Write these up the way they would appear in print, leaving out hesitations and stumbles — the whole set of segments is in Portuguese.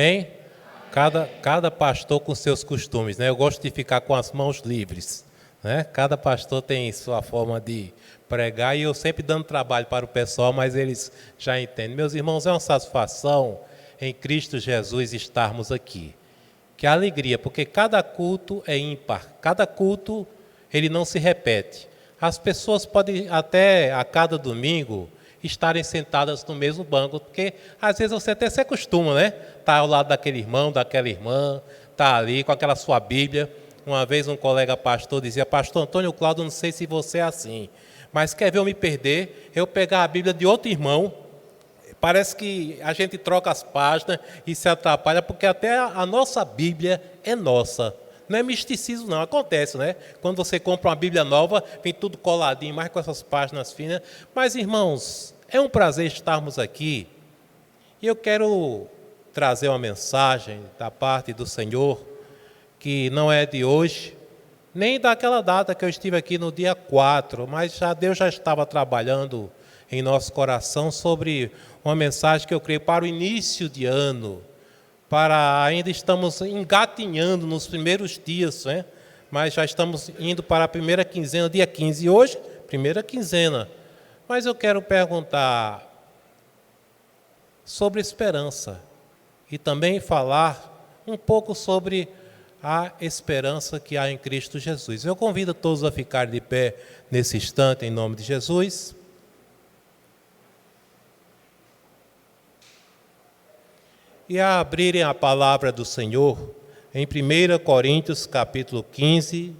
Hein? Cada pastor com seus costumes, né? Eu gosto de ficar com as mãos livres, né? Cada pastor tem sua forma de pregar e eu sempre dando trabalho para o pessoal, mas eles já entendem. Meus irmãos, é uma satisfação em Cristo Jesus estarmos aqui. Que alegria, porque cada culto é ímpar, cada culto ele não se repete. As pessoas podem até a cada domingo estarem sentadas no mesmo banco, porque às vezes você até se acostuma, né? Tá ao lado daquele irmão, daquela irmã, tá ali com aquela sua Bíblia. Uma vez um colega pastor dizia: Pastor Antônio Cláudio, não sei se você é assim, mas quer ver eu me perder? Eu pegar a Bíblia de outro irmão, parece que a gente troca as páginas e se atrapalha, porque até a nossa Bíblia é nossa. Não é misticismo, não. Acontece, né? Quando você compra uma Bíblia nova, vem tudo coladinho, mais com essas páginas finas. Mas, irmãos, é um prazer estarmos aqui. E eu quero trazer uma mensagem da parte do Senhor, que não é de hoje, nem daquela data que eu estive aqui no dia 4, mas Deus já estava trabalhando em nosso coração sobre uma mensagem que eu creio para o início de ano. Ainda estamos engatinhando nos primeiros dias, né? Mas já estamos indo para a primeira quinzena, dia 15. E hoje, primeira quinzena. Mas eu quero perguntar sobre esperança e também falar um pouco sobre a esperança que há em Cristo Jesus. Eu convido todos a ficar de pé nesse instante, em nome de Jesus. E a abrirem a palavra do Senhor em 1 Coríntios capítulo 15,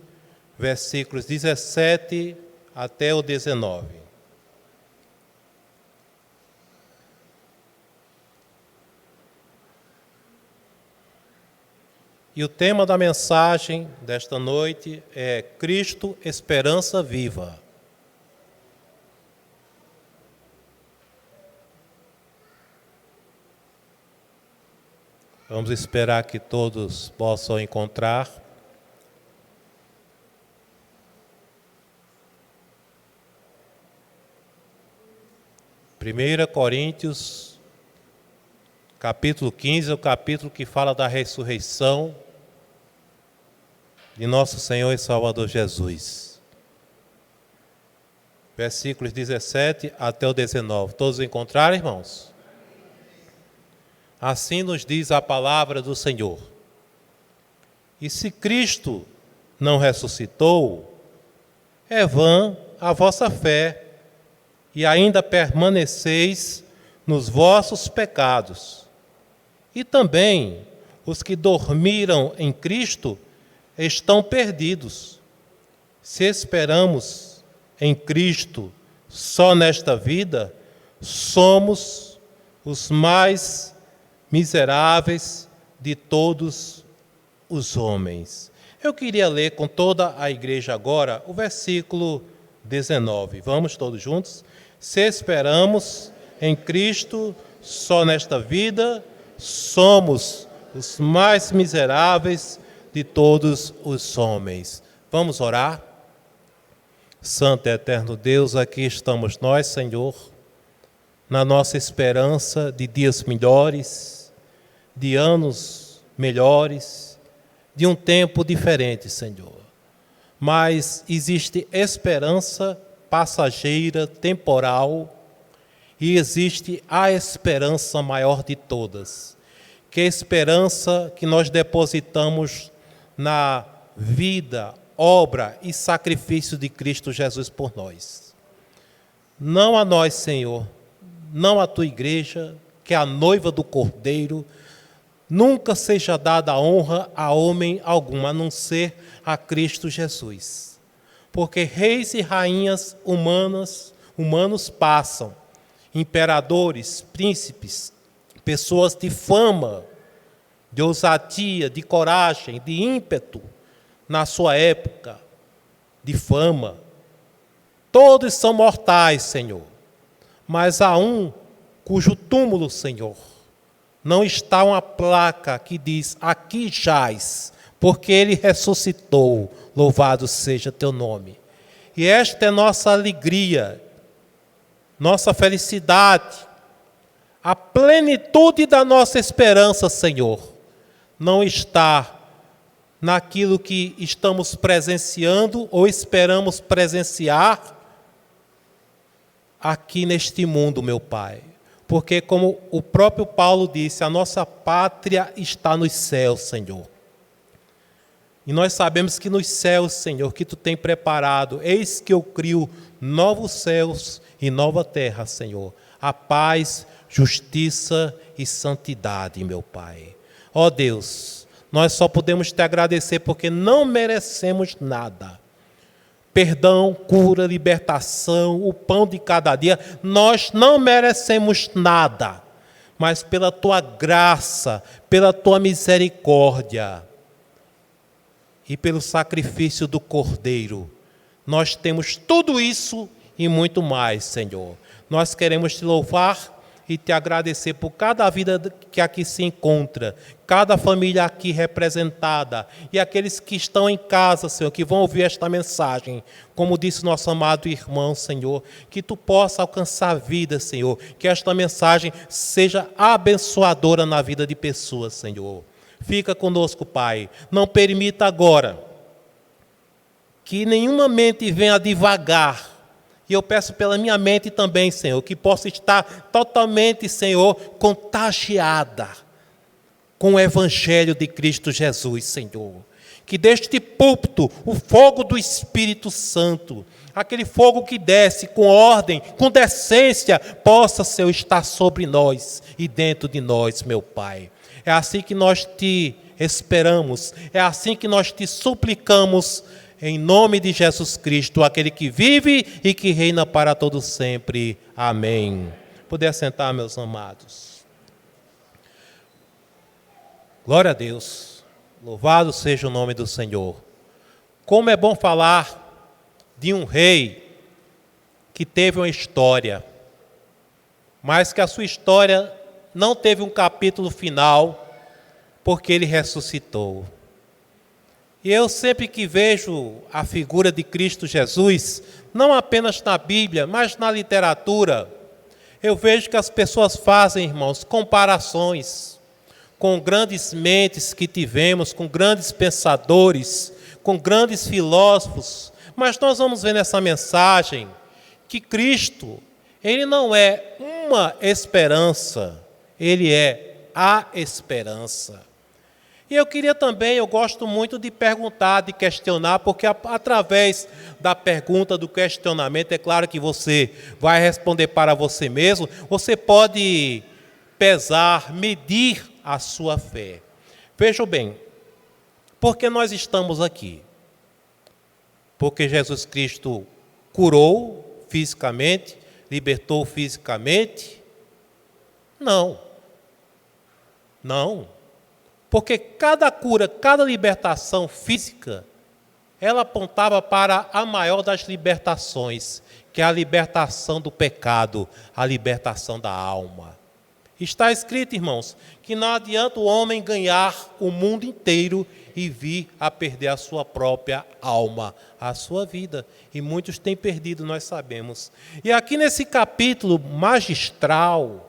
versículos 17 até o 19. E o tema da mensagem desta noite é Cristo, Esperança Viva. Vamos esperar que todos possam encontrar. Primeira Coríntios, capítulo 15, é o capítulo que fala da ressurreição de nosso Senhor e Salvador Jesus. Versículos 17 até o 19. Todos encontraram, irmãos? Assim nos diz a palavra do Senhor. E se Cristo não ressuscitou, é vã a vossa fé, e ainda permaneceis nos vossos pecados. E também os que dormiram em Cristo estão perdidos. Se esperamos em Cristo só nesta vida, somos os mais miseráveis de todos os homens. Eu queria ler com toda a igreja agora o versículo 19. Vamos todos juntos? Se esperamos em Cristo só nesta vida, somos os mais miseráveis de todos os homens. Vamos orar? Santo e eterno Deus, aqui estamos nós, Senhor, na nossa esperança de dias melhores, de anos melhores, de um tempo diferente, Senhor. Mas existe esperança passageira, temporal, e existe a esperança maior de todas, que é a esperança que nós depositamos na vida, obra e sacrifício de Cristo Jesus por nós. Não a nós, Senhor, não a tua igreja, que é a noiva do Cordeiro, nunca seja dada a honra a homem algum, a não ser a Cristo Jesus. Porque reis e rainhas humanos passam, imperadores, príncipes, pessoas de fama, de ousadia, de coragem, de ímpeto, na sua época, de fama. Todos são mortais, Senhor, mas há um cujo túmulo, Senhor, não está uma placa que diz, aqui jaz, porque ele ressuscitou, louvado seja teu nome. E esta é nossa alegria, nossa felicidade, A plenitude da nossa esperança, Senhor, não está naquilo que estamos presenciando ou esperamos presenciar aqui neste mundo, meu Pai. Porque, como o próprio Paulo disse, a nossa pátria está nos céus, Senhor. E nós sabemos que nos céus, Senhor, que Tu tem preparado, eis que eu crio novos céus e nova terra, Senhor. A paz, justiça e santidade, meu Pai. Ó Deus, nós só podemos Te agradecer porque não merecemos nada. Perdão, cura, libertação, o pão de cada dia, nós não merecemos nada. Mas pela Tua graça, pela Tua misericórdia e pelo sacrifício do Cordeiro, nós temos tudo isso e muito mais, Senhor. Nós queremos Te louvar e Te agradecer por cada vida que aqui se encontra, cada família aqui representada e aqueles que estão em casa, Senhor, que vão ouvir esta mensagem. Como disse nosso amado irmão, Senhor, que Tu possa alcançar a vida, Senhor, que esta mensagem seja abençoadora na vida de pessoas, Senhor. Fica conosco, Pai. Não permita agora que nenhuma mente venha devagar. E eu peço pela minha mente também, Senhor, que possa estar totalmente, Senhor, contagiada com o Evangelho de Cristo Jesus, Senhor. Que deste púlpito, o fogo do Espírito Santo, aquele fogo que desce com ordem, com decência, possa, Senhor, estar sobre nós e dentro de nós, meu Pai. É assim que nós Te esperamos, é assim que nós Te suplicamos, em nome de Jesus Cristo, aquele que vive e que reina para todo sempre. Amém. Poder sentar, meus amados. Glória a Deus. Louvado seja o nome do Senhor. Como é bom falar de um rei que teve uma história, mas que a sua história não teve um capítulo final, porque ele ressuscitou. E eu sempre que vejo a figura de Cristo Jesus, não apenas na Bíblia, mas na literatura, eu vejo que as pessoas fazem, irmãos, comparações com grandes mentes que tivemos, com grandes pensadores, com grandes filósofos. Mas nós vamos ver nessa mensagem que Cristo, Ele não é uma esperança, Ele é a esperança. E eu queria também, eu gosto muito de perguntar, de questionar, porque através da pergunta, do questionamento, é claro que você vai responder para você mesmo, você pode pesar, medir a sua fé. Vejam bem, por que nós estamos aqui? Porque Jesus Cristo curou fisicamente, libertou fisicamente? Não. Não. Porque cada cura, cada libertação física, ela apontava para a maior das libertações, que é a libertação do pecado, a libertação da alma. Está escrito, irmãos, que não adianta o homem ganhar o mundo inteiro e vir a perder a sua própria alma, a sua vida. E muitos têm perdido, nós sabemos. E aqui nesse capítulo magistral,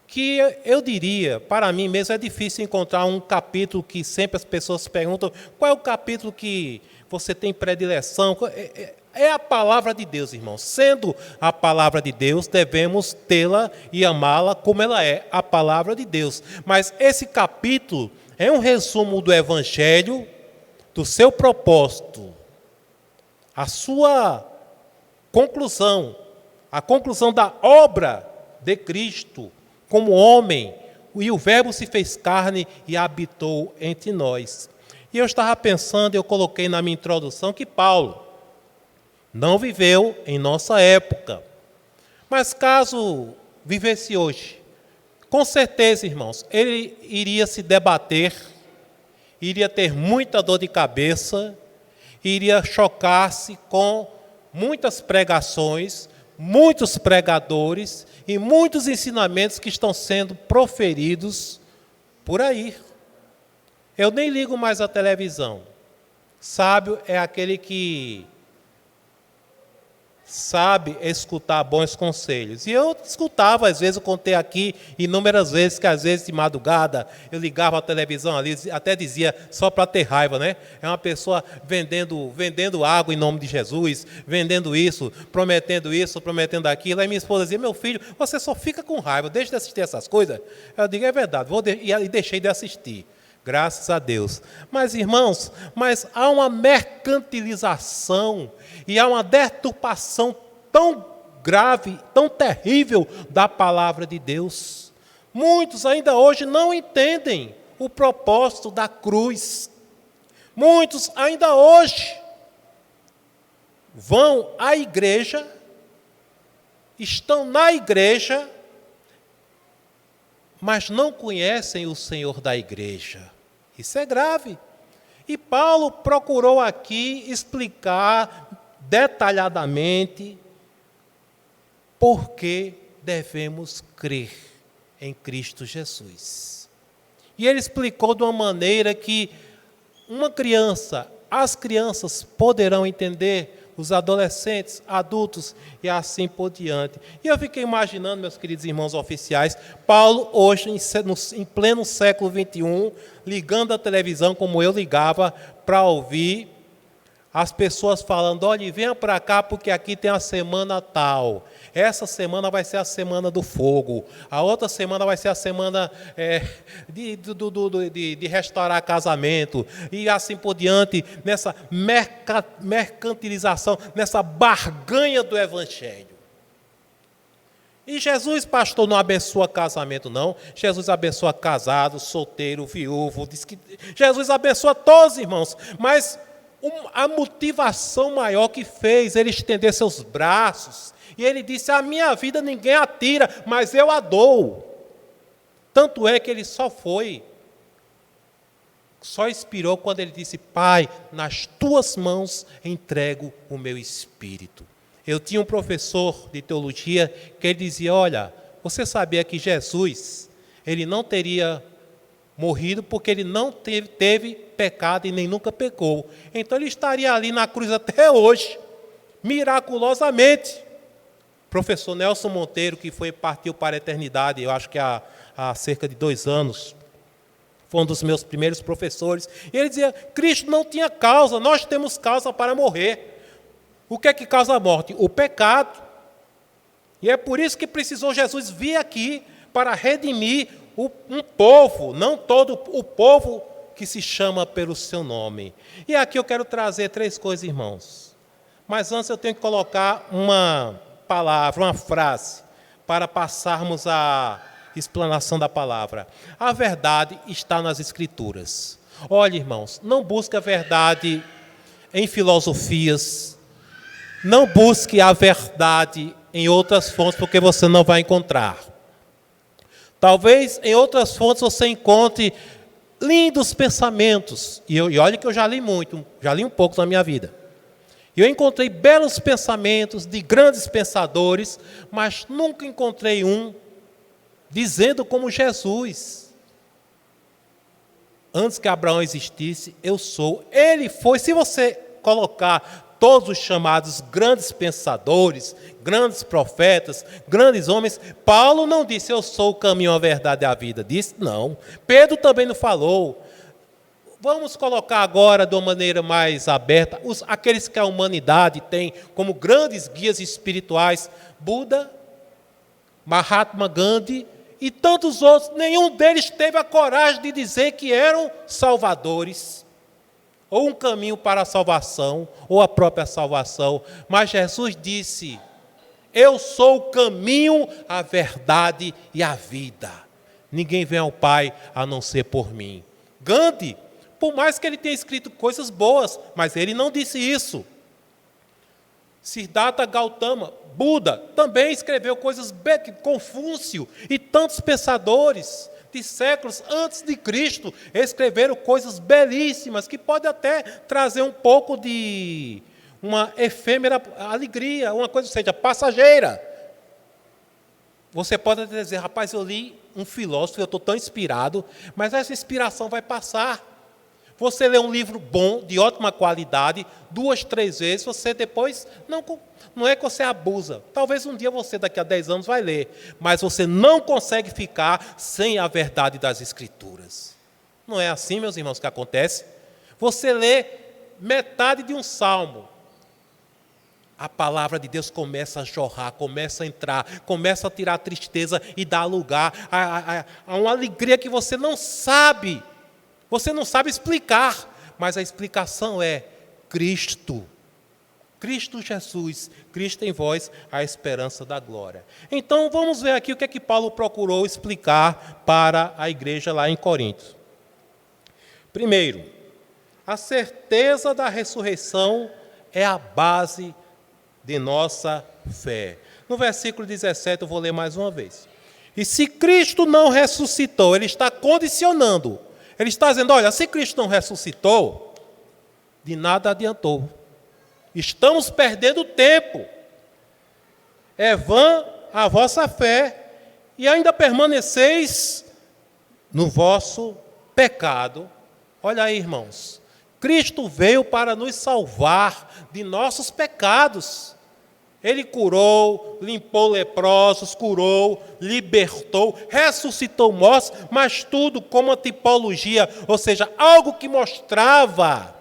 que eu diria, para mim mesmo é difícil encontrar um capítulo que sempre as pessoas perguntam, qual é o capítulo que você tem predileção? É a palavra de Deus, irmãos. Sendo a palavra de Deus, devemos tê-la e amá-la como ela é, a palavra de Deus. Mas esse capítulo é um resumo do Evangelho, do seu propósito, a sua conclusão, a conclusão da obra de Cristo, como homem, e o Verbo se fez carne e habitou entre nós. E eu estava pensando, eu coloquei na minha introdução que Paulo não viveu em nossa época. Mas caso vivesse hoje, com certeza, irmãos, ele iria se debater, iria ter muita dor de cabeça, iria chocar-se com muitas pregações, muitos pregadores e muitos ensinamentos que estão sendo proferidos por aí. Eu nem ligo mais à televisão. Sábio é aquele que sabe escutar bons conselhos. E eu escutava, às vezes, eu contei aqui inúmeras vezes, que às vezes de madrugada eu ligava a televisão ali, até dizia só para ter raiva, né? É uma pessoa vendendo água em nome de Jesus, vendendo isso, prometendo aquilo. Aí minha esposa dizia: meu filho, você só fica com raiva, deixa de assistir essas coisas. Eu digo: é verdade, e deixei de assistir. Graças a Deus. Mas, irmãos, há uma mercantilização e há uma deturpação tão grave, tão terrível da palavra de Deus. Muitos ainda hoje não entendem o propósito da cruz. Muitos ainda hoje vão à igreja, estão na igreja, mas não conhecem o Senhor da igreja. Isso é grave. E Paulo procurou aqui explicar detalhadamente por que devemos crer em Cristo Jesus. E ele explicou de uma maneira que as crianças poderão entender, os adolescentes, adultos e assim por diante. E eu fiquei imaginando, meus queridos irmãos oficiais, Paulo hoje, em pleno século XXI, ligando a televisão como eu ligava, para ouvir as pessoas falando: olha, venha para cá porque aqui tem a semana tal. Essa semana vai ser a semana do fogo. A outra semana vai ser a semana de restaurar casamento. E assim por diante, nessa mercantilização, nessa barganha do Evangelho. E Jesus, pastor, não abençoa casamento, não. Jesus abençoa casado, solteiro, viúvo. Diz que Jesus abençoa todos, irmãos. Mas a motivação maior que fez ele estender seus braços, e ele disse: a minha vida ninguém a tira, mas eu a dou. Tanto é que ele só expirou quando ele disse: Pai, nas tuas mãos entrego o meu espírito. Eu tinha um professor de teologia que ele dizia: olha, você sabia que Jesus, ele não teria morrido porque ele não teve pecado e nem nunca pecou. Então ele estaria ali na cruz até hoje, miraculosamente. Professor Nelson Monteiro, que partiu para a eternidade, eu acho que há cerca de 2 anos, foi um dos meus primeiros professores, e ele dizia: Cristo não tinha causa, nós temos causa para morrer. O que é que causa a morte? O pecado. E é por isso que precisou Jesus vir aqui para redimir um povo, não todo o povo que se chama pelo seu nome. E aqui eu quero trazer 3 coisas, irmãos. Mas antes eu tenho que colocar uma palavra, uma frase, para passarmos a explanação da palavra. A verdade está nas Escrituras. Olha, irmãos, não busque a verdade em filosofias, não busque a verdade em outras fontes, porque você não vai encontrar. Talvez em outras fontes você encontre lindos pensamentos. E olha que eu já li muito, já li um pouco na minha vida. E eu encontrei belos pensamentos de grandes pensadores, mas nunca encontrei um dizendo como Jesus: antes que Abraão existisse, eu sou. Ele foi. Se você colocar todos os chamados grandes pensadores, grandes profetas, grandes homens, Paulo não disse: eu sou o caminho, a verdade e a vida. Disse não. Pedro também não falou. Vamos colocar agora de uma maneira mais aberta aqueles que a humanidade tem como grandes guias espirituais: Buda, Mahatma Gandhi e tantos outros. Nenhum deles teve a coragem de dizer que eram salvadores, ou um caminho para a salvação, ou a própria salvação. Mas Jesus disse: eu sou o caminho, a verdade e a vida. Ninguém vem ao Pai a não ser por mim. Gandhi, por mais que ele tenha escrito coisas boas, mas ele não disse isso. Siddhartha Gautama, Buda, também escreveu coisas Confúcio e tantos pensadores de séculos antes de Cristo escreveram coisas belíssimas que podem até trazer um pouco de uma efêmera alegria, uma coisa, ou seja, passageira. Você pode até dizer: rapaz, eu li um filósofo, eu estou tão inspirado, mas essa inspiração vai passar. Você lê um livro bom, de ótima qualidade, 2, 3 vezes, você depois, não é que você abusa. Talvez um dia você, daqui a 10 anos, vai ler. Mas você não consegue ficar sem a verdade das Escrituras. Não é assim, meus irmãos, que acontece? Você lê metade de um salmo. A palavra de Deus começa a jorrar, começa a entrar, começa a tirar a tristeza e dar lugar a uma alegria que você não sabe explicar, mas a explicação é Cristo. Cristo Jesus, Cristo em vós, a esperança da glória. Então vamos ver aqui o que é que Paulo procurou explicar para a igreja lá em Corinto. Primeiro, a certeza da ressurreição é a base de nossa fé. No versículo 17, eu vou ler mais uma vez. E se Cristo não ressuscitou, ele está condicionando. Ele está dizendo, olha, se Cristo não ressuscitou, de nada adiantou. Estamos perdendo tempo. É vã a vossa fé e ainda permaneceis no vosso pecado. Olha aí, irmãos. Cristo veio para nos salvar de nossos pecados. Ele curou, limpou leprosos, curou, libertou, ressuscitou mortos, mas tudo como uma tipologia, ou seja, algo que mostrava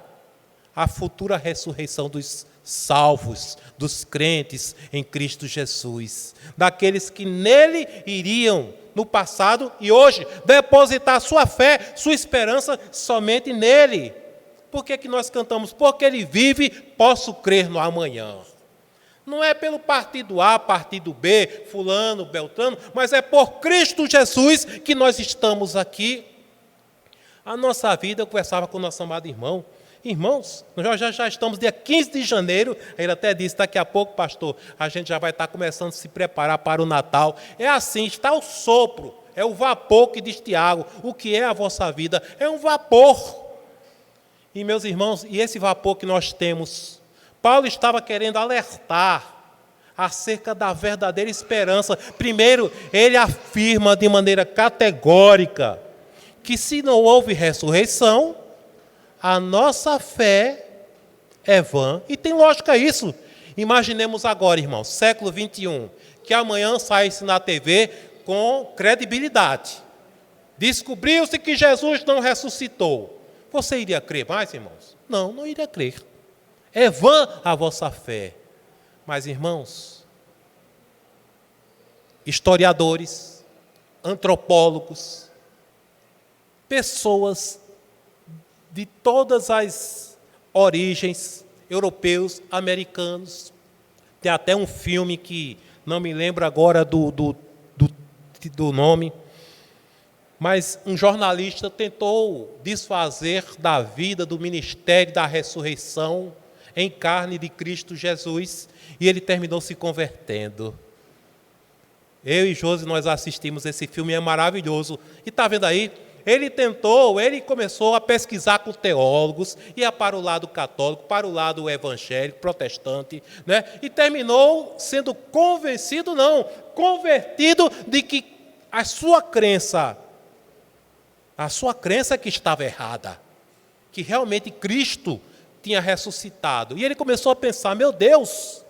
a futura ressurreição dos salvos, dos crentes em Cristo Jesus, daqueles que nele iriam no passado e hoje depositar sua fé, sua esperança somente nele. Por que nós cantamos? Porque ele vive, posso crer no amanhã. Não é pelo partido A, partido B, fulano, beltrano, mas é por Cristo Jesus que nós estamos aqui. A nossa vida, eu conversava com o nosso amado irmão. Irmãos, nós já estamos dia 15 de janeiro, ele até disse, daqui a pouco, pastor, a gente já vai estar começando a se preparar para o Natal. É assim, está o sopro, é o vapor que diz Tiago. O que é a vossa vida? É um vapor. E meus irmãos, e esse vapor que nós temos, Paulo estava querendo alertar acerca da verdadeira esperança. Primeiro, ele afirma de maneira categórica que se não houve ressurreição, a nossa fé é vã. E tem lógica isso. Imaginemos agora, irmãos, século 21, que amanhã saísse na TV com credibilidade. Descobriu-se que Jesus não ressuscitou. Você iria crer mais, irmãos? Não, não iria crer. É vã a vossa fé. Mas, irmãos, historiadores, antropólogos, pessoas de todas as origens, europeus, americanos, tem até um filme que não me lembro agora do nome, mas um jornalista tentou desfazer da vida, do ministério da ressurreição em carne de Cristo Jesus, e ele terminou se convertendo. Eu e Josi, nós assistimos esse filme, é maravilhoso. E está vendo aí? Ele começou a pesquisar com teólogos, ia para o lado católico, para o lado evangélico, protestante, né? E terminou sendo convertido de que a sua crença que estava errada, que realmente Cristo tinha ressuscitado. E ele começou a pensar, meu Deus,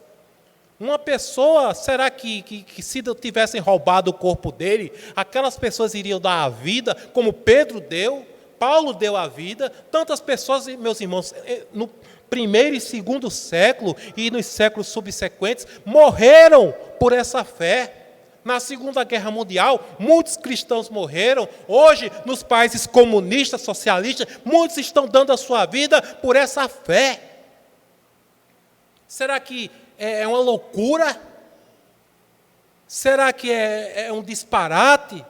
uma pessoa, será que se tivessem roubado o corpo dele, aquelas pessoas iriam dar a vida, como Pedro deu, Paulo deu a vida, tantas pessoas, meus irmãos, no primeiro e segundo século e nos séculos subsequentes, morreram por essa fé. Na Segunda Guerra Mundial, muitos cristãos morreram. Hoje, nos países comunistas, socialistas, muitos estão dando a sua vida por essa fé. Será que é uma loucura? Será que é um disparate?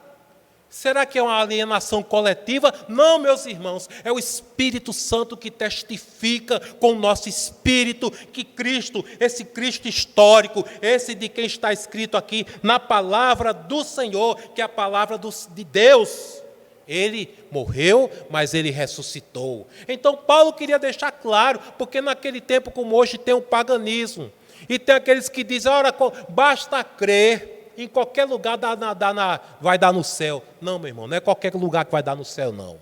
Será que é uma alienação coletiva? Não, meus irmãos, é o Espírito Santo que testifica com o nosso espírito que Cristo, esse Cristo histórico, esse de quem está escrito aqui na palavra do Senhor, que é a palavra de Deus, ele morreu, mas ele ressuscitou. Então Paulo queria deixar claro, porque naquele tempo como hoje tem o paganismo, e tem aqueles que dizem, ora, basta crer, em qualquer lugar vai dar no céu. Não, meu irmão, não é qualquer lugar que vai dar no céu, não.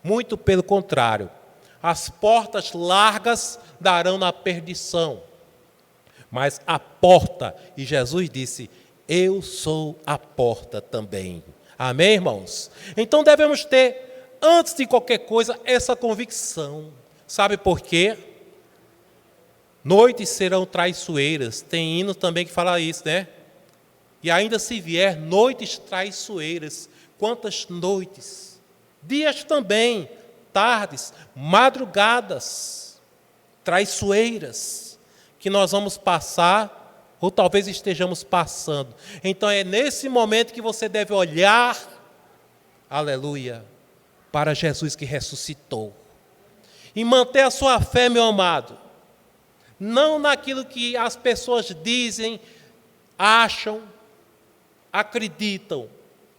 Muito pelo contrário. As portas largas darão na perdição. Mas a porta, e Jesus disse, eu sou a porta também. Amém, irmãos? Então devemos ter, antes de qualquer coisa, essa convicção. Sabe por quê? Noites serão traiçoeiras. Tem hino também que fala isso, né? E ainda se vier noites traiçoeiras. Quantas noites? Dias também, tardes, madrugadas traiçoeiras que nós vamos passar, ou talvez estejamos passando. Então é nesse momento que você deve olhar, aleluia, para Jesus que ressuscitou. E manter a sua fé, meu amado, não naquilo que as pessoas dizem, acham, acreditam,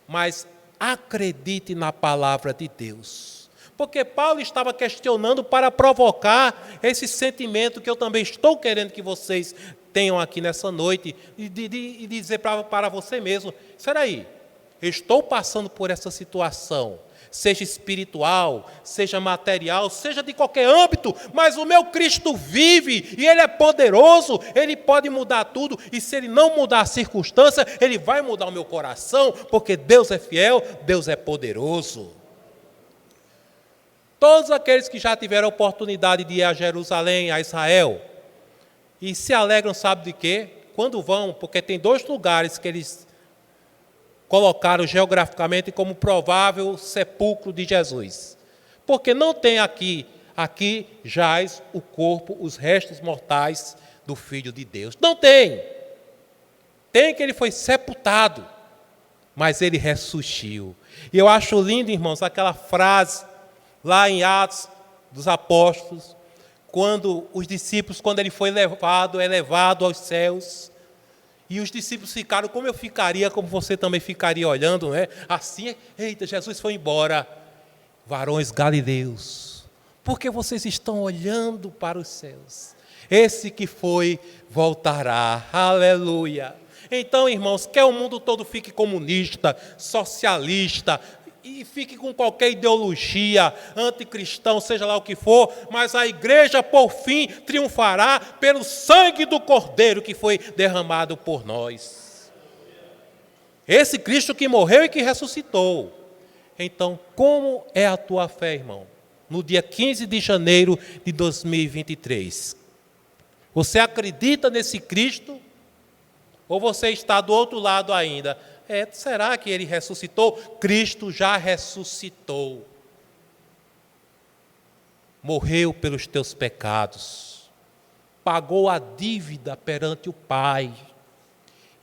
mas acredite na palavra de Deus. Porque Paulo estava questionando para provocar esse sentimento que eu também estou querendo que vocês tenham aqui nessa noite e dizer para você mesmo, será aí, estou passando por essa situação, seja espiritual, seja material, seja de qualquer âmbito, mas o meu Cristo vive e Ele é poderoso, Ele pode mudar tudo, e se Ele não mudar a circunstância, Ele vai mudar o meu coração, porque Deus é fiel, Deus é poderoso. Todos aqueles que já tiveram a oportunidade de ir a Jerusalém, a Israel, e se alegram, sabe de quê? Quando vão, porque tem 2 lugares que eles colocaram geograficamente como provável sepulcro de Jesus. Porque não tem aqui jaz o corpo, os restos mortais do Filho de Deus. Não tem. Tem que ele foi sepultado, mas ele ressuscitou. E eu acho lindo, irmãos, aquela frase lá em Atos dos Apóstolos, quando os discípulos, quando ele foi elevado aos céus, e os discípulos ficaram, como eu ficaria, como você também ficaria olhando, né? Assim, eita, Jesus foi embora. Varões galileus, por que vocês estão olhando para os céus? Esse que foi, voltará. Aleluia. Então, irmãos, quer o mundo todo fique comunista, socialista, e fique com qualquer ideologia, anticristão, seja lá o que for, mas a igreja, por fim, triunfará pelo sangue do Cordeiro que foi derramado por nós. Esse Cristo que morreu e que ressuscitou. Então, como é a tua fé, irmão? No dia 15 de janeiro de 2023. Você acredita nesse Cristo? Ou você está do outro lado ainda? Será que ele ressuscitou? Cristo já ressuscitou. Morreu pelos teus pecados. Pagou a dívida perante o Pai.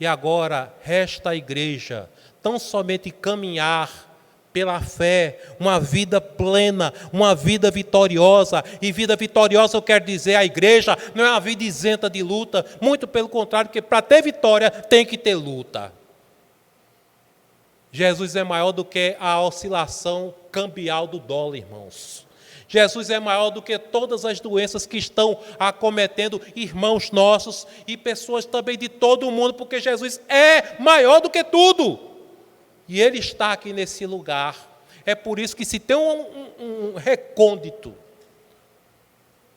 E agora resta à igreja tão somente caminhar pela fé, uma vida plena, uma vida vitoriosa. E vida vitoriosa eu quero dizer, a igreja não é uma vida isenta de luta, muito pelo contrário, porque para ter vitória tem que ter luta. Jesus é maior do que a oscilação cambial do dólar, irmãos. Jesus é maior do que todas as doenças que estão acometendo irmãos nossos e pessoas também de todo o mundo, porque Jesus é maior do que tudo. E Ele está aqui nesse lugar. É por isso que se tem um recôndito,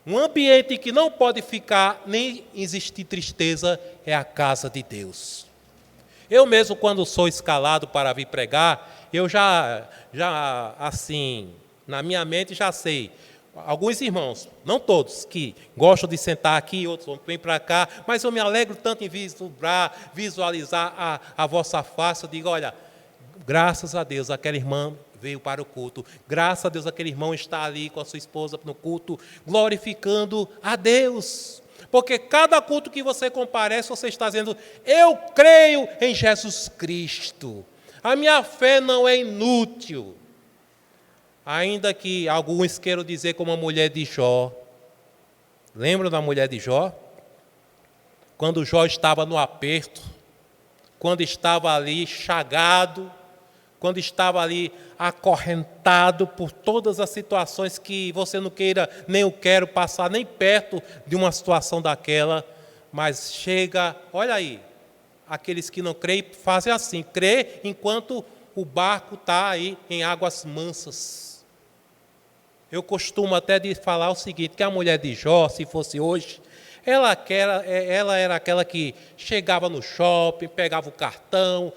um ambiente que não pode ficar nem existir tristeza, é a casa de Deus. Eu mesmo, quando sou escalado para vir pregar, eu já assim, na minha mente já sei. Alguns irmãos, não todos, que gostam de sentar aqui, outros vêm para cá, mas eu me alegro tanto em visualizar a vossa face. Eu digo, olha, graças a Deus, aquela irmã veio para o culto. Graças a Deus, aquele irmão está ali com a sua esposa no culto, glorificando a Deus. Porque cada culto que você comparece, você está dizendo, eu creio em Jesus Cristo. A minha fé não é inútil. Ainda que alguns queiram dizer como a mulher de Jó. Lembram da mulher de Jó? Quando Jó estava no aperto, quando estava ali chagado, quando estava ali acorrentado por todas as situações que você não queira, nem eu quero passar nem perto de uma situação daquela, mas chega, olha aí, aqueles que não creem fazem assim, crê enquanto o barco está aí em águas mansas. Eu costumo até de falar o seguinte, que a mulher de Jó, se fosse hoje, ela era aquela que chegava no shopping, pegava o cartão,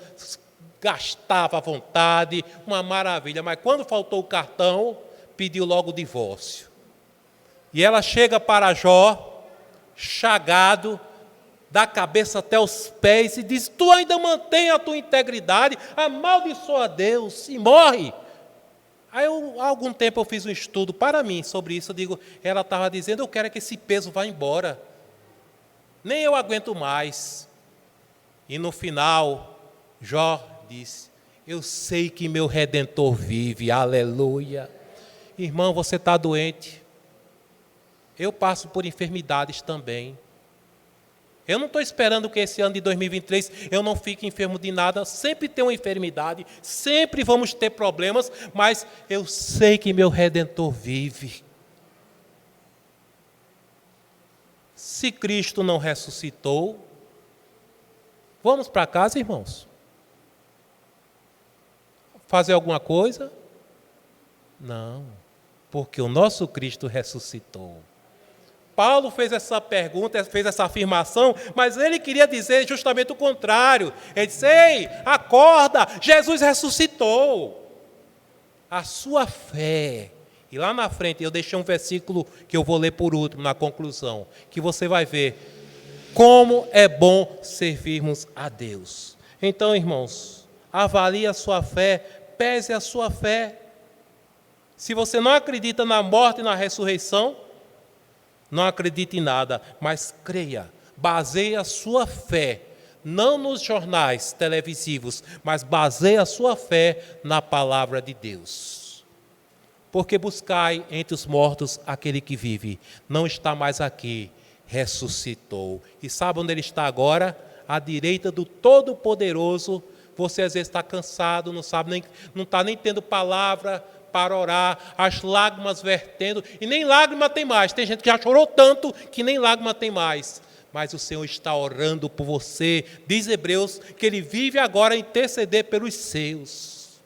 gastava à vontade, uma maravilha. Mas quando faltou o cartão, pediu logo o divórcio. E ela chega para Jó, chagado, da cabeça até os pés, e diz: tu ainda mantém a tua integridade, amaldiçoa a Deus e morre. Aí, há algum tempo eu fiz um estudo para mim sobre isso. Eu digo, ela estava dizendo, eu quero que esse peso vá embora. Nem eu aguento mais. E no final, Jó disse, eu sei que meu Redentor vive, aleluia. Irmão, você está doente. Eu passo por enfermidades também. Eu não estou esperando que esse ano de 2023 eu não fique enfermo de nada. Sempre tem uma enfermidade, sempre vamos ter problemas, mas eu sei que meu Redentor vive. Se Cristo não ressuscitou, vamos para casa, irmãos? Fazer alguma coisa? Não, porque o nosso Cristo ressuscitou. Paulo fez essa pergunta, fez essa afirmação, mas ele queria dizer justamente o contrário. Ele disse, ei, acorda, Jesus ressuscitou. A sua fé. E lá na frente eu deixei um versículo que eu vou ler por último, na conclusão, que você vai ver como é bom servirmos a Deus. Então, irmãos, avalie a sua fé, pese a sua fé. Se você não acredita na morte e na ressurreição, não acredite em nada, mas creia, baseie a sua fé, não nos jornais televisivos, mas baseie a sua fé na palavra de Deus. Porque buscai entre os mortos aquele que vive, não está mais aqui, ressuscitou. E sabe onde ele está agora? À direita do Todo-Poderoso. Você às vezes está cansado, não está nem tendo palavra para orar, as lágrimas vertendo, e nem lágrima tem mais. Tem gente que já chorou tanto que nem lágrima tem mais. Mas o Senhor está orando por você. Diz Hebreus que Ele vive agora a interceder pelos seus.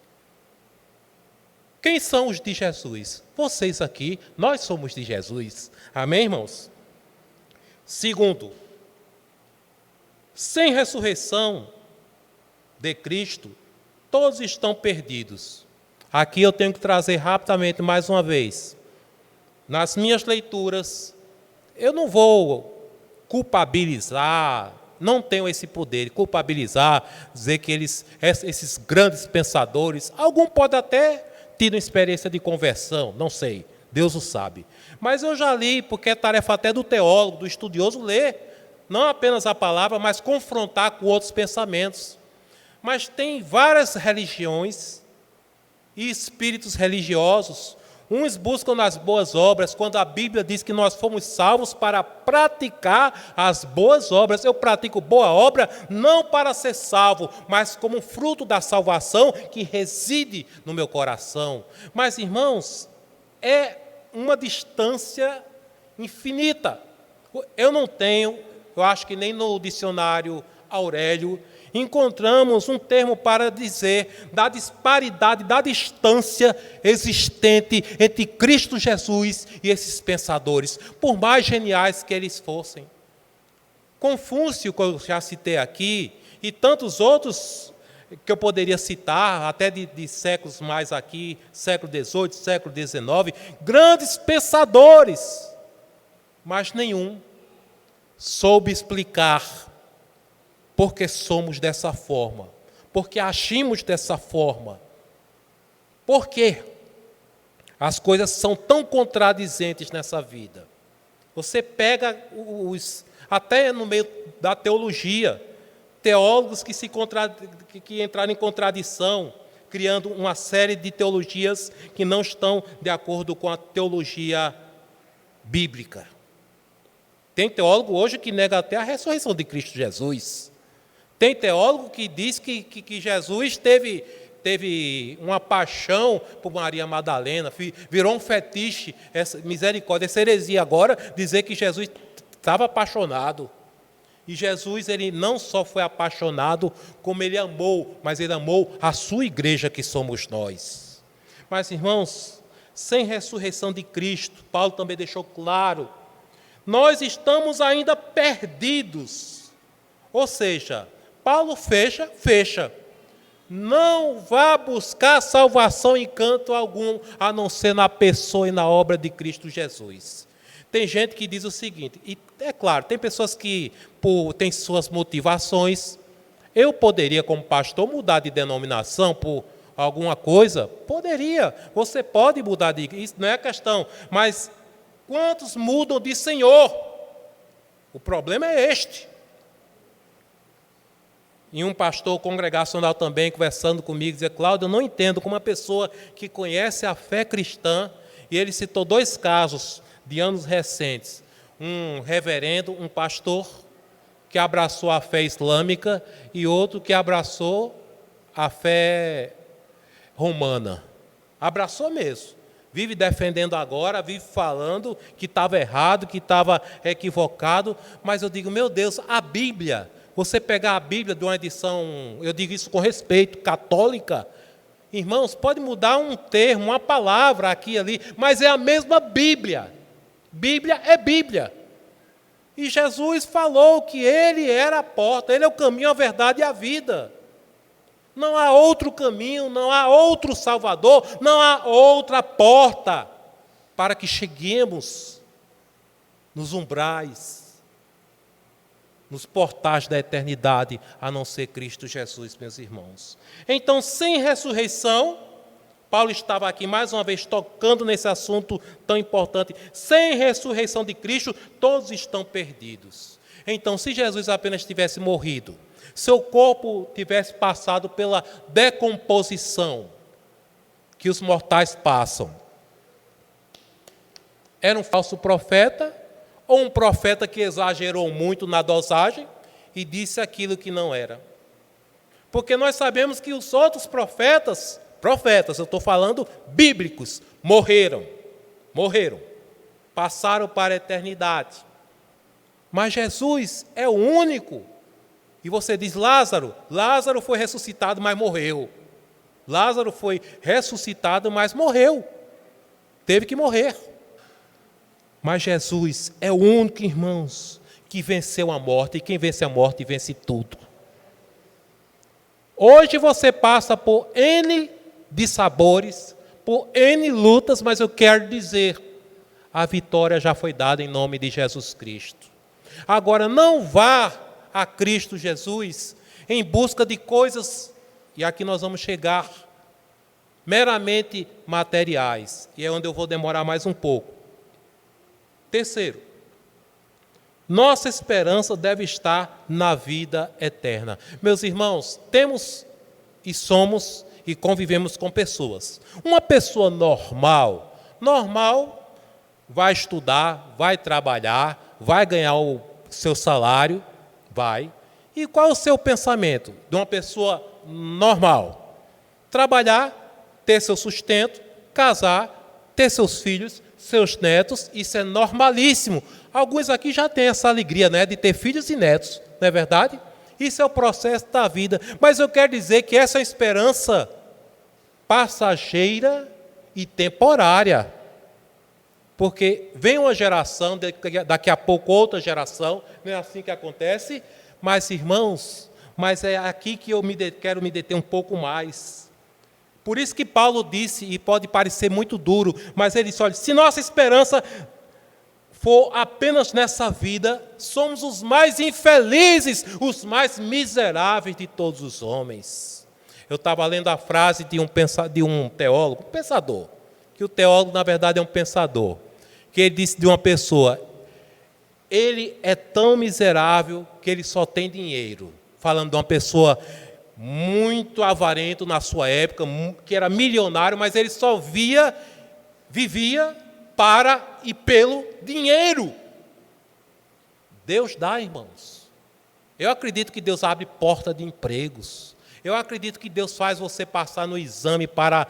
Quem são os de Jesus? Vocês aqui, nós somos de Jesus. Amém, irmãos? Segundo, sem ressurreição de Cristo, todos estão perdidos. Aqui eu tenho que trazer rapidamente mais uma vez. Nas minhas leituras, eu não vou culpabilizar, não tenho esse poder de culpabilizar, dizer que esses grandes pensadores, algum pode até ter uma experiência de conversão, não sei, Deus o sabe. Mas eu já li, porque é tarefa até do teólogo, do estudioso, ler, não apenas a palavra, mas confrontar com outros pensamentos. Mas tem várias religiões e espíritos religiosos, uns buscam nas boas obras, quando a Bíblia diz que nós fomos salvos para praticar as boas obras. Eu pratico boa obra não para ser salvo, mas como fruto da salvação que reside no meu coração. Mas, irmãos, é uma distância infinita. Eu acho que nem no dicionário Aurélio, encontramos um termo para dizer da disparidade, da distância existente entre Cristo Jesus e esses pensadores, por mais geniais que eles fossem. Confúcio, que eu já citei aqui, e tantos outros que eu poderia citar, até de séculos mais aqui, século XVIII, século XIX, grandes pensadores, mas nenhum soube explicar porque somos dessa forma, porque agimos dessa forma, porque as coisas são tão contradizentes nessa vida. Você pega até no meio da teologia, teólogos que entraram em contradição, criando uma série de teologias que não estão de acordo com a teologia bíblica. Tem teólogo hoje que nega até a ressurreição de Cristo Jesus. Tem teólogo que diz que Jesus teve uma paixão por Maria Madalena, virou um fetiche, misericórdia, essa heresia agora, dizer que Jesus estava apaixonado. E Jesus, ele não só foi apaixonado, como ele amou, mas ele amou a sua igreja, que somos nós. Mas, irmãos, sem ressurreição de Cristo, Paulo também deixou claro, nós estamos ainda perdidos. Ou seja, Paulo fecha. Não vá buscar salvação em canto algum, a não ser na pessoa e na obra de Cristo Jesus. Tem gente que diz o seguinte, e é claro, tem pessoas que têm suas motivações. Eu poderia, como pastor, mudar de denominação por alguma coisa? Poderia. Você pode mudar de... Isso não é a questão. Mas quantos mudam de Senhor? O problema é este. E um pastor congregacional também, conversando comigo, dizia, Cláudio, eu não entendo como uma pessoa que conhece a fé cristã, e ele citou 2 casos de anos recentes. Um reverendo, um pastor, que abraçou a fé islâmica, e outro que abraçou a fé romana. Abraçou mesmo. Vive defendendo agora, vive falando que estava errado, que estava equivocado, mas eu digo, meu Deus, a Bíblia, você pegar a Bíblia de uma edição, eu digo isso com respeito, católica, irmãos, pode mudar um termo, uma palavra aqui e ali, mas é a mesma Bíblia. Bíblia é Bíblia. E Jesus falou que Ele era a porta, Ele é o caminho, a verdade e a vida. Não há outro caminho, não há outro Salvador, não há outra porta para que cheguemos nos umbrais, nos portais da eternidade, a não ser Cristo Jesus, meus irmãos. Então, sem ressurreição, Paulo estava aqui mais uma vez tocando nesse assunto tão importante. Sem ressurreição de Cristo, todos estão perdidos. Então, se Jesus apenas tivesse morrido, seu corpo tivesse passado pela decomposição que os mortais passam, era um falso profeta ou um profeta que exagerou muito na dosagem e disse aquilo que não era? Porque nós sabemos que os outros profetas, eu estou falando bíblicos, morreram, passaram para a eternidade. Mas Jesus é o único. E você diz, Lázaro foi ressuscitado, mas morreu. Lázaro foi ressuscitado, mas morreu. Teve que morrer. Mas Jesus é o único, irmãos, que venceu a morte. E quem vence a morte, vence tudo. Hoje você passa por N dissabores, por N lutas, mas eu quero dizer, a vitória já foi dada em nome de Jesus Cristo. Agora, não vá a Cristo Jesus em busca de coisas, e aqui nós vamos chegar, meramente materiais, e é onde eu vou demorar mais um pouco. Terceiro, nossa esperança deve estar na vida eterna. Meus irmãos, temos e somos e convivemos com pessoas. Uma pessoa normal, vai estudar, vai trabalhar, vai ganhar o seu salário, vai. E qual é o seu pensamento de uma pessoa normal? Trabalhar, ter seu sustento, casar, ter seus filhos, seus netos, isso é normalíssimo. Alguns aqui já têm essa alegria, né, de ter filhos e netos, não é verdade? Isso é o processo da vida. Mas eu quero dizer que essa é uma esperança passageira e temporária. Porque vem uma geração, daqui a pouco outra geração, não é assim que acontece? Mas, irmãos, mas é aqui que eu quero me deter um pouco mais. Por isso que Paulo disse, e pode parecer muito duro, mas ele disse, olha, se nossa esperança for apenas nessa vida, somos os mais infelizes, os mais miseráveis de todos os homens. Eu estava lendo a frase de um teólogo, um pensador, que o teólogo, na verdade, é um pensador, que ele disse de uma pessoa, ele é tão miserável que ele só tem dinheiro. Falando de uma pessoa muito avarento na sua época, que era milionário, mas ele só vivia para e pelo dinheiro. Deus dá, irmãos. Eu acredito que Deus abre porta de empregos. Eu acredito que Deus faz você passar no exame para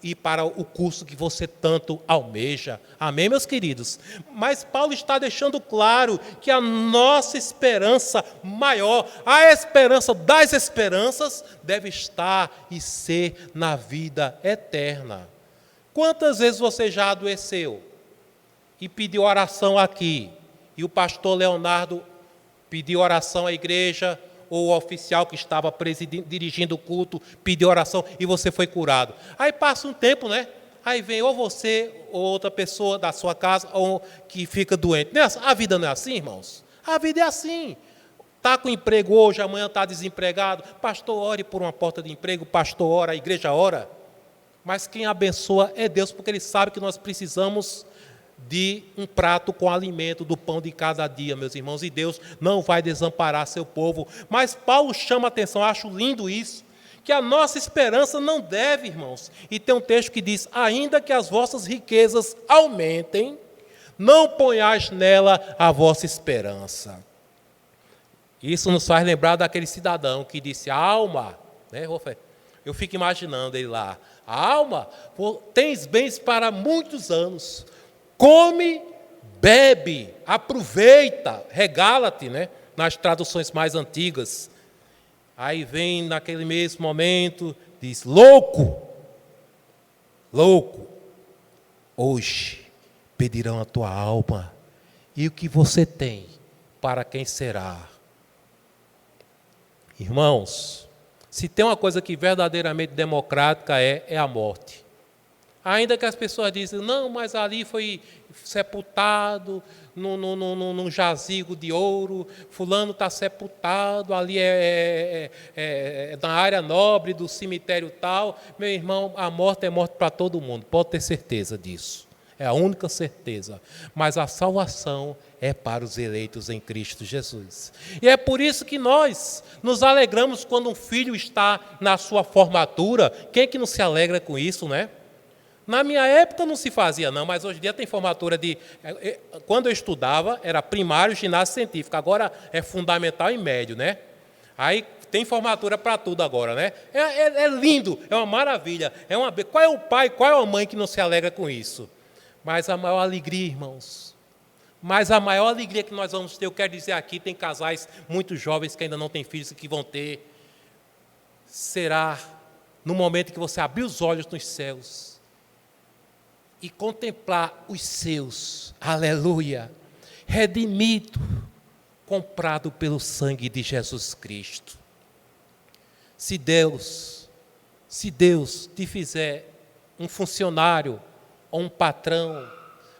ir para o curso que você tanto almeja. Amém, meus queridos? Mas Paulo está deixando claro que a nossa esperança maior, a esperança das esperanças, deve estar e ser na vida eterna. Quantas vezes você já adoeceu e pediu oração aqui, e o pastor Leonardo pediu oração à igreja, ou o oficial que estava dirigindo o culto pediu oração e você foi curado. Aí passa um tempo, né? Aí vem ou você ou outra pessoa da sua casa ou que fica doente. A vida não é assim, irmãos? A vida é assim. Está com emprego hoje, amanhã está desempregado. Pastor, ore por uma porta de emprego. Pastor, ora, a igreja ora. Mas quem abençoa é Deus, porque Ele sabe que nós precisamos de um prato com alimento, do pão de cada dia, meus irmãos. E Deus não vai desamparar seu povo. Mas Paulo chama a atenção, acho lindo isso, que a nossa esperança não deve, irmãos. E tem um texto que diz, ainda que as vossas riquezas aumentem, não ponhais nela a vossa esperança. Isso nos faz lembrar daquele cidadão que disse, alma, né? Eu fico imaginando ele lá, alma, tens bens para muitos anos, come, bebe, aproveita, regala-te, né? Nas traduções mais antigas. Aí vem naquele mesmo momento, diz, louco, hoje pedirão a tua alma, e o que você tem, para quem será? Irmãos, se tem uma coisa que verdadeiramente democrática é a morte. Ainda que as pessoas dizem, não, mas ali foi sepultado num jazigo de ouro, fulano está sepultado, ali é na área nobre do cemitério tal. Meu irmão, a morte é morte para todo mundo, pode ter certeza disso. É a única certeza. Mas a salvação é para os eleitos em Cristo Jesus. E é por isso que nós nos alegramos quando um filho está na sua formatura. Quem é que não se alegra com isso, né? Na minha época não se fazia não, mas hoje em dia tem formatura de... Quando eu estudava, era primário, ginásio científico. Agora é fundamental e médio, né? Aí tem formatura para tudo agora, né? É lindo, é uma maravilha. Qual é o pai, qual é a mãe que não se alegra com isso? Mas a maior alegria, irmãos, mas a maior alegria que nós vamos ter, eu quero dizer aqui, tem casais muito jovens que ainda não têm filhos e que vão ter, será no momento que você abrir os olhos nos céus e contemplar os seus, aleluia, redimido, comprado pelo sangue de Jesus Cristo. Se Deus te fizer um funcionário ou um patrão,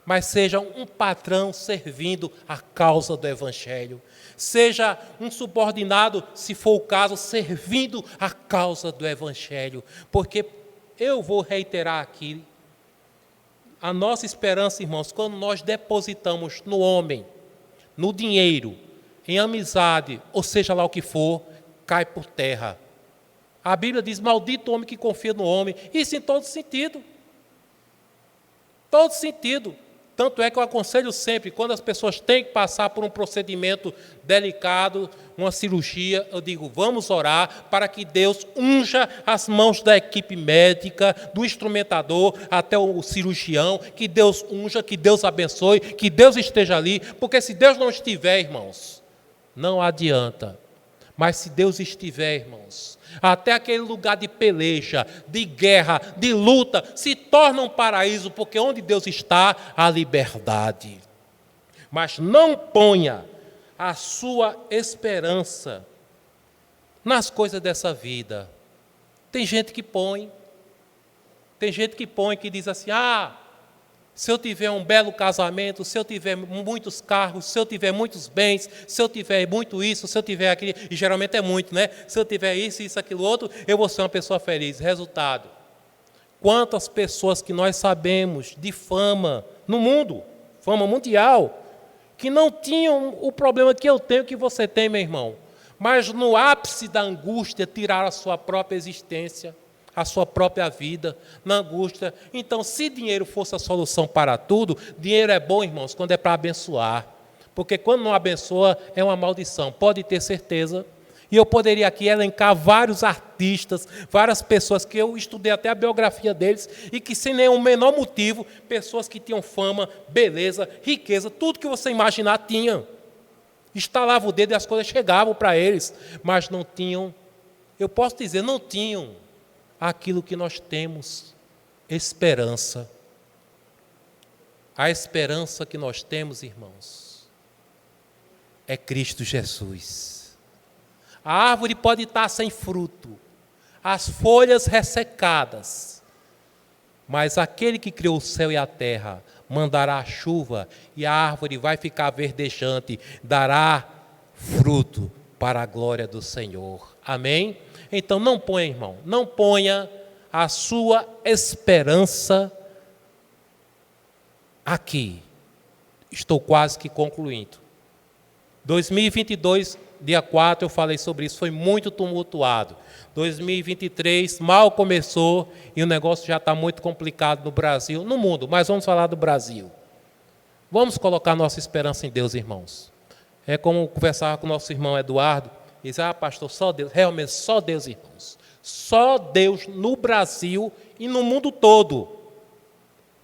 mas seja um patrão servindo a causa do Evangelho. Seja um subordinado, se for o caso, servindo a causa do Evangelho. Porque eu vou reiterar aqui, a nossa esperança, irmãos, quando nós depositamos no homem, no dinheiro, em amizade, ou seja lá o que for, cai por terra. A Bíblia diz, maldito o homem que confia no homem. Isso em todo sentido. Todo sentido. Tanto é que eu aconselho sempre, quando as pessoas têm que passar por um procedimento delicado, uma cirurgia, eu digo, vamos orar para que Deus unja as mãos da equipe médica, do instrumentador até o cirurgião, que Deus unja, que Deus abençoe, que Deus esteja ali, porque se Deus não estiver, irmãos, não adianta. Mas se Deus estiver, irmãos, até aquele lugar de peleja, de guerra, de luta, se torna um paraíso, porque onde Deus está, há liberdade. Mas não ponha a sua esperança nas coisas dessa vida. Tem gente que põe, que diz assim, se eu tiver um belo casamento, se eu tiver muitos carros, se eu tiver muitos bens, se eu tiver muito isso, se eu tiver aquilo, e geralmente é muito, né? Se eu tiver isso, aquilo outro, eu vou ser uma pessoa feliz. Resultado, quantas pessoas que nós sabemos de fama no mundo, fama mundial, que não tinham o problema que eu tenho, que você tem, meu irmão, mas no ápice da angústia tiraram a sua própria existência, a sua própria vida, na angústia. Então, se dinheiro fosse a solução para tudo, dinheiro é bom, irmãos, quando é para abençoar. Porque quando não abençoa, é uma maldição, pode ter certeza. E eu poderia aqui elencar vários artistas, várias pessoas que eu estudei até a biografia deles, e que sem nenhum menor motivo, pessoas que tinham fama, beleza, riqueza, tudo que você imaginar tinham. Estalava o dedo e as coisas chegavam para eles, mas não tinham, eu posso dizer, não tinham aquilo que nós temos, esperança. A esperança que nós temos, irmãos, é Cristo Jesus. A árvore pode estar sem fruto, as folhas ressecadas, mas aquele que criou o céu e a terra mandará a chuva e a árvore vai ficar verdejante, dará fruto para a glória do Senhor. Amém? Então não ponha, irmão, não ponha a sua esperança aqui. Estou quase que concluindo. 2022, dia 4, eu falei sobre isso, foi muito tumultuado. 2023 mal começou e o negócio já está muito complicado no Brasil, no mundo, mas vamos falar do Brasil. Vamos colocar nossa esperança em Deus, irmãos. É como conversar com o nosso irmão Eduardo, e dizer, pastor, só Deus, realmente só Deus, irmãos. Só Deus no Brasil e no mundo todo.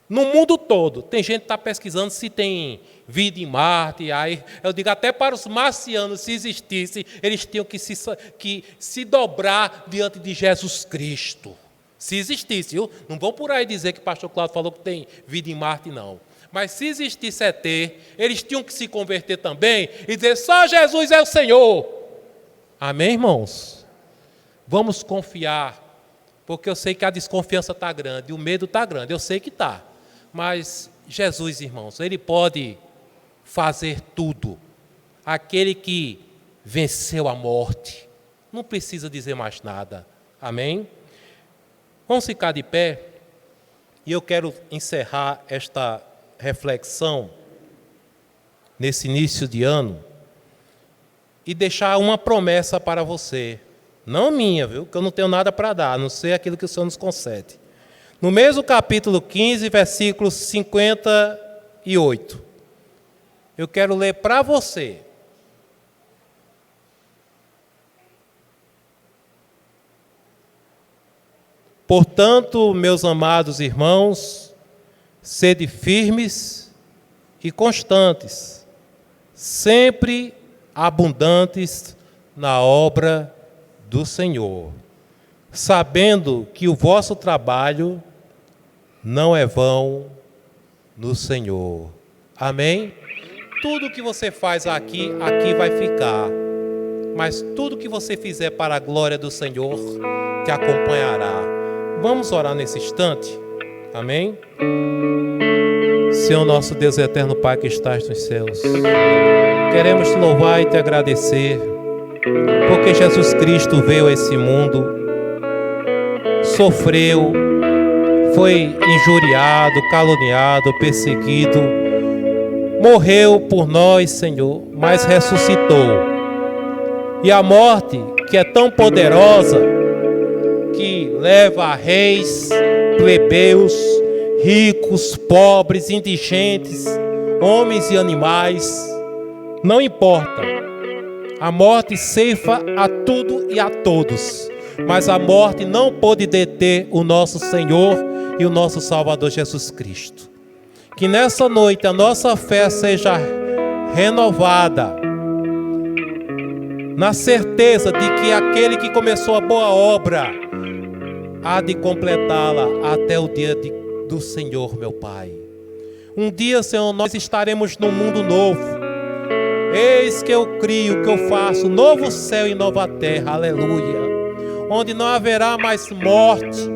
No mundo todo. Tem gente que está pesquisando se tem vida em Marte. Aí eu digo, até para os marcianos, se existisse, eles tinham que se dobrar diante de Jesus Cristo. Se existisse, viu? Não vou por aí dizer que o pastor Cláudio falou que tem vida em Marte, não. Mas se existisse ET, eles tinham que se converter também e dizer, só Jesus é o Senhor. Amém, irmãos? Vamos confiar, porque eu sei que a desconfiança está grande, o medo está grande, eu sei que está. Mas Jesus, irmãos, Ele pode fazer tudo. Aquele que venceu a morte, não precisa dizer mais nada. Amém? Vamos ficar de pé, e eu quero encerrar esta reflexão nesse início de ano e deixar uma promessa para você, não minha, viu? Que eu não tenho nada para dar, a não ser aquilo que o Senhor nos concede. No mesmo capítulo 15, versículo 58, eu quero ler para você. Portanto, meus amados irmãos, sede firmes e constantes, sempre abundantes na obra do Senhor, sabendo que o vosso trabalho não é vão no Senhor. Amém? Tudo que você faz aqui vai ficar, mas tudo que você fizer para a glória do Senhor te acompanhará. Vamos orar nesse instante? Amém? Senhor nosso Deus eterno Pai que estás nos céus, queremos te louvar e te agradecer, porque Jesus Cristo veio a esse mundo, sofreu, foi injuriado, caluniado, perseguido, morreu por nós, Senhor, mas ressuscitou. E a morte, que é tão poderosa, que leva a reis, plebeus, ricos, pobres, indigentes, homens e animais, não importa. A morte ceifa a tudo e a todos, mas a morte não pôde deter o nosso Senhor e o nosso Salvador Jesus Cristo. Que nessa noite a nossa fé seja renovada, na certeza de que aquele que começou a boa obra há de completá-la até o dia do Senhor, meu Pai. Um dia, Senhor, nós estaremos num mundo novo. Eis que eu crio, que eu faço novo céu e nova terra, aleluia, onde não haverá mais morte,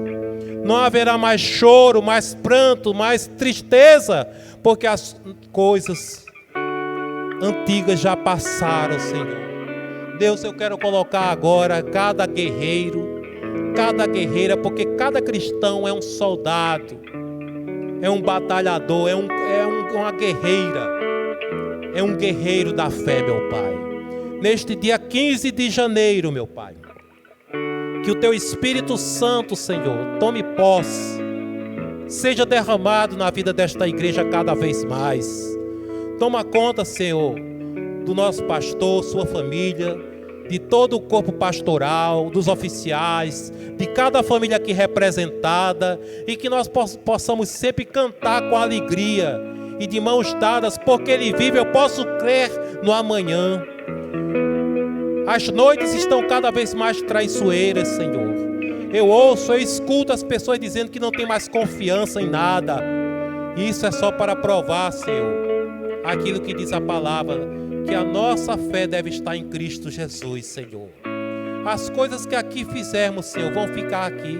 não haverá mais choro, mais pranto, mais tristeza, porque as coisas antigas já passaram, Senhor. Deus, eu quero colocar agora cada guerreiro, cada guerreira, porque cada cristão é um soldado, é um batalhador, é uma guerreira, é um guerreiro da fé, meu Pai. Neste dia 15 de janeiro, meu Pai, que o Teu Espírito Santo, Senhor, tome posse, seja derramado na vida desta igreja cada vez mais. Toma conta, Senhor, do nosso pastor, sua família, de todo o corpo pastoral, dos oficiais, de cada família aqui representada, e que nós possamos sempre cantar com alegria e de mãos dadas, porque Ele vive, eu posso crer no amanhã. As noites estão cada vez mais traiçoeiras, Senhor, Eu ouço, eu escuto as pessoas dizendo que não tem mais confiança em nada. Isso é só para provar, Senhor, aquilo que diz a palavra, que a nossa fé deve estar em Cristo Jesus, Senhor. As coisas que aqui fizermos, Senhor, vão ficar aqui.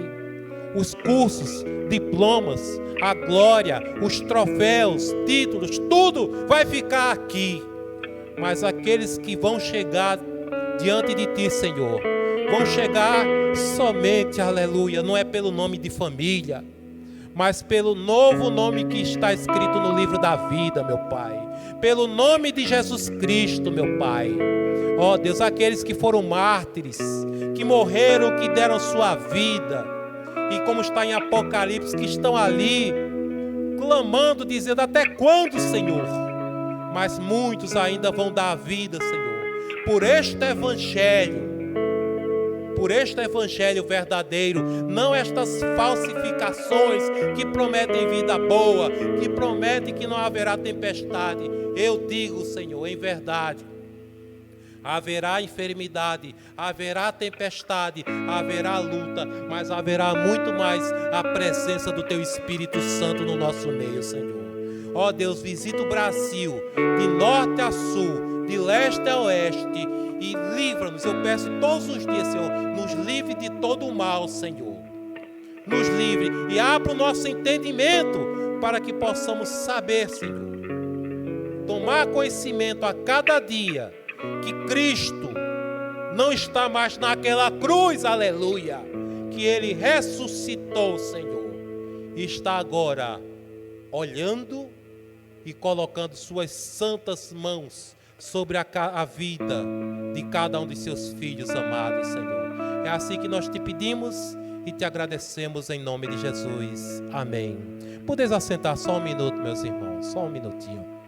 Os cursos, diplomas, a glória, os troféus, títulos, tudo vai ficar aqui. Mas aqueles que vão chegar diante de Ti, Senhor, vão chegar somente, aleluia, não é pelo nome de família, mas pelo novo nome que está escrito no livro da vida, meu Pai. Pelo nome de Jesus Cristo, meu Pai. Ó Deus, aqueles que foram mártires, que morreram, que deram sua vida, e como está em Apocalipse, que estão ali, clamando, dizendo, até quando, Senhor? Mas muitos ainda vão dar a vida, Senhor, por este evangelho verdadeiro, não estas falsificações que prometem vida boa, que prometem que não haverá tempestade. Eu digo, Senhor, em verdade, haverá enfermidade, haverá tempestade, haverá luta, mas haverá muito mais a presença do Teu Espírito Santo no nosso meio, Senhor. Ó Deus, visita o Brasil, de norte a sul, de leste a oeste, e livra-nos, eu peço todos os dias, Senhor, nos livre de todo o mal, Senhor. Nos livre e abra o nosso entendimento para que possamos saber, Senhor, tomar conhecimento a cada dia que Cristo não está mais naquela cruz, aleluia, que Ele ressuscitou, Senhor, e está agora olhando e colocando suas santas mãos sobre a vida de cada um de seus filhos amados, Senhor. É assim que nós te pedimos e te agradecemos em nome de Jesus. Amém. Podeis assentar só um minuto, meus irmãos, só um minutinho.